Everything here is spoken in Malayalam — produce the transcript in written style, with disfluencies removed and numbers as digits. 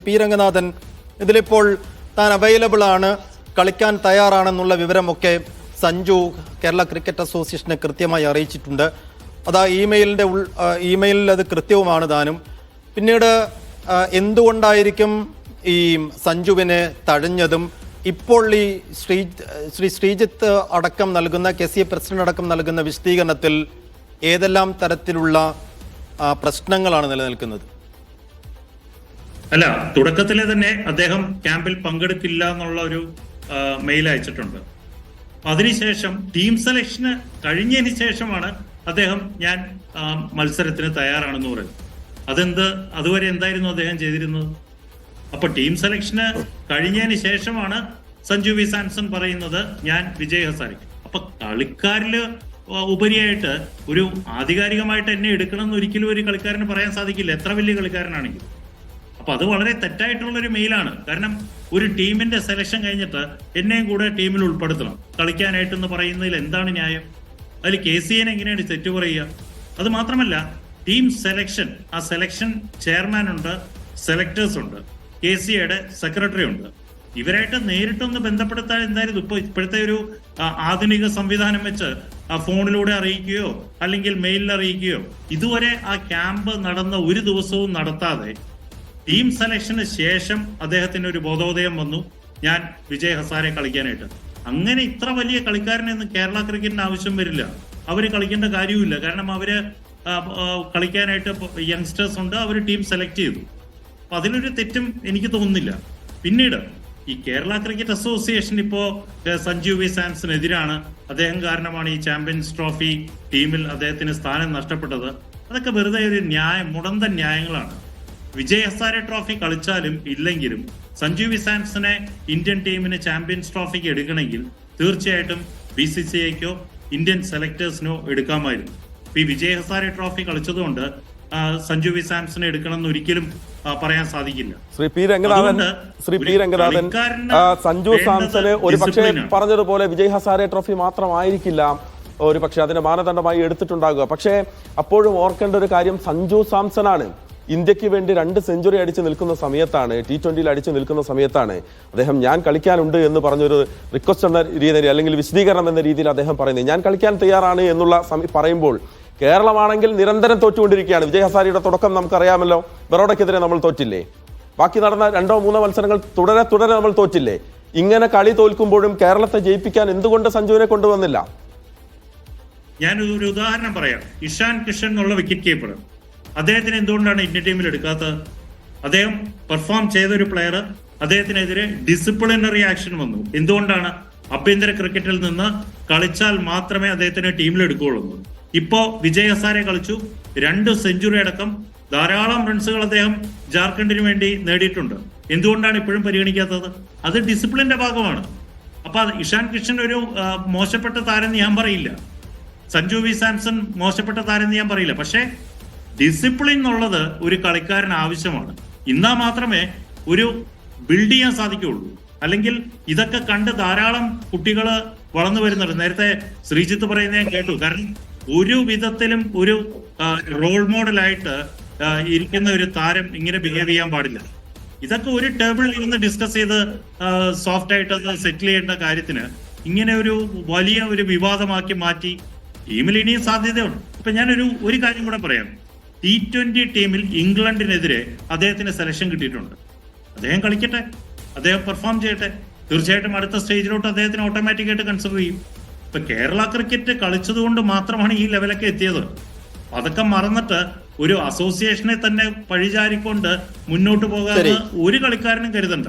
പി രംഗനാഥൻ, ഇതിലിപ്പോൾ താൻ അവൈലബിൾ ആണ്, കളിക്കാൻ തയ്യാറാണെന്നുള്ള വിവരമൊക്കെ സഞ്ജു കേരള ക്രിക്കറ്റ് അസോസിയേഷനെ കൃത്യമായി അറിയിച്ചിട്ടുണ്ട്. അതാ ഇമെയിലിൽ അത് കൃത്യവുമാണ് താനും. പിന്നീട് എന്തുകൊണ്ടായിരിക്കും ഈ സഞ്ജുവിനെ തഴഞ്ഞതും? ഇപ്പോൾ ഈ ശ്രീ ശ്രീജിത്ത് അടക്കം നൽകുന്ന KCA പ്രസിഡന്റ് അടക്കം നൽകുന്ന വിശദീകരണത്തിൽ ഏതെല്ലാം തരത്തിലുള്ള പ്രശ്നങ്ങളാണ് നിലനിൽക്കുന്നത്? അല്ല, തുടക്കത്തിലെ തന്നെ അദ്ദേഹം ക്യാമ്പിൽ പങ്കെടുക്കില്ല എന്നുള്ള ഒരു മെയിൽ അയച്ചിട്ടുണ്ട്. അതിനുശേഷം ടീം സെലക്ഷന് കഴിഞ്ഞതിന് ശേഷമാണ് അദ്ദേഹം ഞാൻ മത്സരത്തിന് തയ്യാറാണെന്ന് പറയുന്നത്. അതുവരെ എന്തായിരുന്നു അദ്ദേഹം ചെയ്തിരുന്നത്? അപ്പൊ ടീം സെലക്ഷന് കഴിഞ്ഞതിന് ശേഷമാണ് സഞ്ജു വി സാംസൺ പറയുന്നത് ഞാൻ വിജയ് ഹസാരെ. അപ്പൊ കളിക്കാരില് ഉപരിയായിട്ട് ഒരു ആധികാരികമായിട്ട് എന്നെ എടുക്കണം എന്ന് ഒരിക്കലും ഒരു കളിക്കാരന് പറയാൻ സാധിക്കില്ല, എത്ര വലിയ കളിക്കാരനാണെങ്കിലും. അപ്പൊ അത് വളരെ തെറ്റായിട്ടുള്ള ഒരു മെയിലാണ്. കാരണം ഒരു ടീമിന്റെ സെലക്ഷൻ കഴിഞ്ഞിട്ട് എന്നെയും കൂടെ ടീമിൽ ഉൾപ്പെടുത്തണം കളിക്കാനായിട്ടെന്ന് പറയുന്നതിൽ എന്താണ് ന്യായം? അതിൽ KCA എങ്ങനെയാണ് തെറ്റ് പറയുക? അത് മാത്രമല്ല, ടീം സെലക്ഷൻ, ആ സെലക്ഷൻ ചെയർമാൻ ഉണ്ട്, സെലക്ടേഴ്സ് ഉണ്ട്, KCAയുടെ സെക്രട്ടറി ഉണ്ട്. ഇവരായിട്ട് നേരിട്ടൊന്ന് ബന്ധപ്പെടുത്താൻ എന്തായിരുന്നു ഇപ്പോഴത്തെ ഒരു ആധുനിക സംവിധാനം വെച്ച് ആ ഫോണിലൂടെ അറിയിക്കുകയോ അല്ലെങ്കിൽ മെയിലിൽ അറിയിക്കുകയോ ഇതുവരെ ആ ക്യാമ്പ് നടന്ന ഒരു ദിവസവും നടത്താതെ ടീം സെലക്ഷന് ശേഷം അദ്ദേഹത്തിന് ഒരു ബോധോദയം വന്നു, ഞാൻ വിജയ് ഹസാരെ കളിക്കാനായിട്ട്. അങ്ങനെ ഇത്ര വലിയ കളിക്കാരനൊന്നും കേരള ക്രിക്കറ്റിന് ആവശ്യം വരില്ല. അവര് കളിക്കേണ്ട കാര്യവുമില്ല. കാരണം അവര് കളിക്കാനായിട്ട് യങ്സ്റ്റേഴ്സ് ഉണ്ട്, അവര് ടീം സെലക്ട് ചെയ്തു. അപ്പൊ അതിലൊരു തെറ്റും എനിക്ക് തോന്നുന്നില്ല. പിന്നീട് ഈ കേരള ക്രിക്കറ്റ് അസോസിയേഷൻ ഇപ്പോ സഞ്ജു വി സാംസണെതിരാണ്, അദ്ദേഹം കാരണമാണ് ഈ ചാമ്പ്യൻസ് ട്രോഫി ടീമിൽ അദ്ദേഹത്തിന് സ്ഥാനം നഷ്ടപ്പെട്ടത്. അതൊക്കെ വെറുതെ ഒരു മുടന്തൻ ന്യായങ്ങളാണ്. വിജയ് ഹസാരെ ട്രോഫി കളിച്ചാലും ഇല്ലെങ്കിലും സഞ്ജു വി സാംസനെ ഇന്ത്യൻ ടീമിന് ചാമ്പ്യൻസ് ട്രോഫിക്ക് എടുക്കണമെങ്കിൽ തീർച്ചയായിട്ടും BCCIക്കോ ഇന്ത്യൻ സെലക്ടേഴ്സിനോ എടുക്കാമായിരുന്നു. ഈ വിജയ് ഹസാരെ ട്രോഫി കളിച്ചതുകൊണ്ട് സഞ്ജു വി സാംസനെ എടുക്കണം എന്ന് ഒരിക്കലും പറയാൻ സാധിക്കില്ല. ശ്രീ പി രംഗനാഥൻ, സഞ്ജു സാംസന് ഒരു പക്ഷേ പറഞ്ഞതുപോലെ വിജയ് ഹസാരെ ട്രോഫി മാത്രമായിരിക്കില്ല ഒരു പക്ഷെ അതിന്റെ മാനദണ്ഡമായി എടുത്തിട്ടുണ്ടാകുക. പക്ഷേ അപ്പോഴും ഓർക്കേണ്ട ഒരു കാര്യം, സഞ്ജു സാംസണാണ് ഇന്ത്യക്ക് വേണ്ടി 2 സെഞ്ചുറി അടിച്ചു നിൽക്കുന്ന സമയത്താണ്, T20 അടിച്ചു നിൽക്കുന്ന സമയത്താണ് അദ്ദേഹം ഞാൻ കളിക്കാനുണ്ട് എന്ന് പറഞ്ഞൊരു റിക്വസ്റ്റ് എന്ന രീതിയിൽ അല്ലെങ്കിൽ വിശദീകരണം എന്ന രീതിയിൽ അദ്ദേഹം പറയുന്നത്. ഞാൻ കളിക്കാൻ തയ്യാറാണ് എന്നുള്ള പറയുമ്പോൾ കേരളമാണെങ്കിൽ നിരന്തരം തോറ്റുകൊണ്ടിരിക്കുകയാണ്. വിജയ് ഹസാരിയുടെ തുടക്കം നമുക്കറിയാമല്ലോ, ബറോഡയ്ക്കെതിരെ നമ്മൾ തോറ്റില്ലേ? ബാക്കി നടന്ന 2-3 മത്സരങ്ങൾ തുടരെ നമ്മൾ തോറ്റില്ലേ? ഇങ്ങനെ കളി തോൽക്കുമ്പോഴും കേരളത്തെ ജയിപ്പിക്കാൻ എന്തുകൊണ്ട് സഞ്ജുവിനെ കൊണ്ടുവന്നില്ല? ഞാനൊരു ഉദാഹരണം പറയാം. ഇഷാൻ കിഷൻ എന്നുള്ള വിക്കറ്റ് കീപ്പർ, അദ്ദേഹത്തിന് എന്തുകൊണ്ടാണ് ഇന്ത്യൻ ടീമിൽ എടുക്കാത്തത്? അദ്ദേഹം പെർഫോം ചെയ്തൊരു പ്ലെയർ, അദ്ദേഹത്തിനെതിരെ ഡിസിപ്ലിനറി ആക്ഷൻ വന്നു. എന്തുകൊണ്ടാണ്? ആഭ്യന്തര ക്രിക്കറ്റിൽ നിന്ന് കളിച്ചാൽ മാത്രമേ അദ്ദേഹത്തിന് ടീമിൽ എടുക്കുകയുള്ളൂ. ഇപ്പോ വിജയ് ഹസാരെ കളിച്ചു, 2 സെഞ്ചുറി അടക്കം ധാരാളം റൺസുകൾ അദ്ദേഹം ജാർഖണ്ഡിന് വേണ്ടി നേടിയിട്ടുണ്ട്. എന്തുകൊണ്ടാണ് ഇപ്പോഴും പരിഗണിക്കാത്തത്? അത് ഡിസിപ്ലിന്റെ ഭാഗമാണ്. അപ്പൊ ഇഷാൻ കിഷൻ ഒരു മോശപ്പെട്ട താരം ഞാൻ പറയില്ല, സഞ്ജു വി സാംസൺ മോശപ്പെട്ട താരം ഞാൻ പറയില്ല. പക്ഷേ ഡിസിപ്ലിൻ എന്നുള്ളത് ഒരു കളിക്കാരന് ആവശ്യമാണ്. എന്നാൽ മാത്രമേ ഒരു ബിൽഡ് ചെയ്യാൻ സാധിക്കുകയുള്ളൂ. അല്ലെങ്കിൽ ഇതൊക്കെ കണ്ട് ധാരാളം കുട്ടികൾ വളർന്നു വരുന്നുണ്ട്. നേരത്തെ ശ്രീജിത്ത് പറയുന്നത് ഞാൻ കേട്ടു. കാരണം ഒരു വിധത്തിലും ഒരു റോൾ മോഡലായിട്ട് ഇരിക്കുന്ന ഒരു താരം ഇങ്ങനെ ബിഹേവ് ചെയ്യാൻ പാടില്ല. ഇതൊക്കെ ഒരു ടേബിളിൽ ഇരുന്ന് ഡിസ്കസ് ചെയ്ത് സോഫ്റ്റ് ആയിട്ട് അത് സെറ്റിൽ ചെയ്യേണ്ട കാര്യത്തിന് ഇങ്ങനെ ഒരു വലിയ ഒരു വിവാദമാക്കി മാറ്റി ടീമിൽ ഇനിയും സാധ്യതയുണ്ട്. ഇപ്പൊ ഞാനൊരു കാര്യം കൂടെ പറയാം. T20 ടീമിൽ ഇംഗ്ലണ്ടിനെതിരെ അദ്ദേഹത്തിന് സെലക്ഷൻ കിട്ടിയിട്ടുണ്ട്. അദ്ദേഹം കളിക്കട്ടെ, അദ്ദേഹം പെർഫോം ചെയ്യട്ടെ. തീർച്ചയായിട്ടും അടുത്ത സ്റ്റേജിലോട്ട് അദ്ദേഹത്തിന് ഓട്ടോമാറ്റിക്കായിട്ട് കൺസിഡർ ചെയ്യും. ഇപ്പൊ കേരള ക്രിക്കറ്റ് കളിച്ചതുകൊണ്ട് മാത്രമാണ് ഈ ലെവലൊക്കെ എത്തിയത്. അതൊക്കെ മറന്നിട്ട് ഒരു അസോസിയേഷനെ തന്നെ പഴിചാരിക്കൊണ്ട് മുന്നോട്ട് പോകാൻ ഒരു കളിക്കാരനും കരുതണ്ട.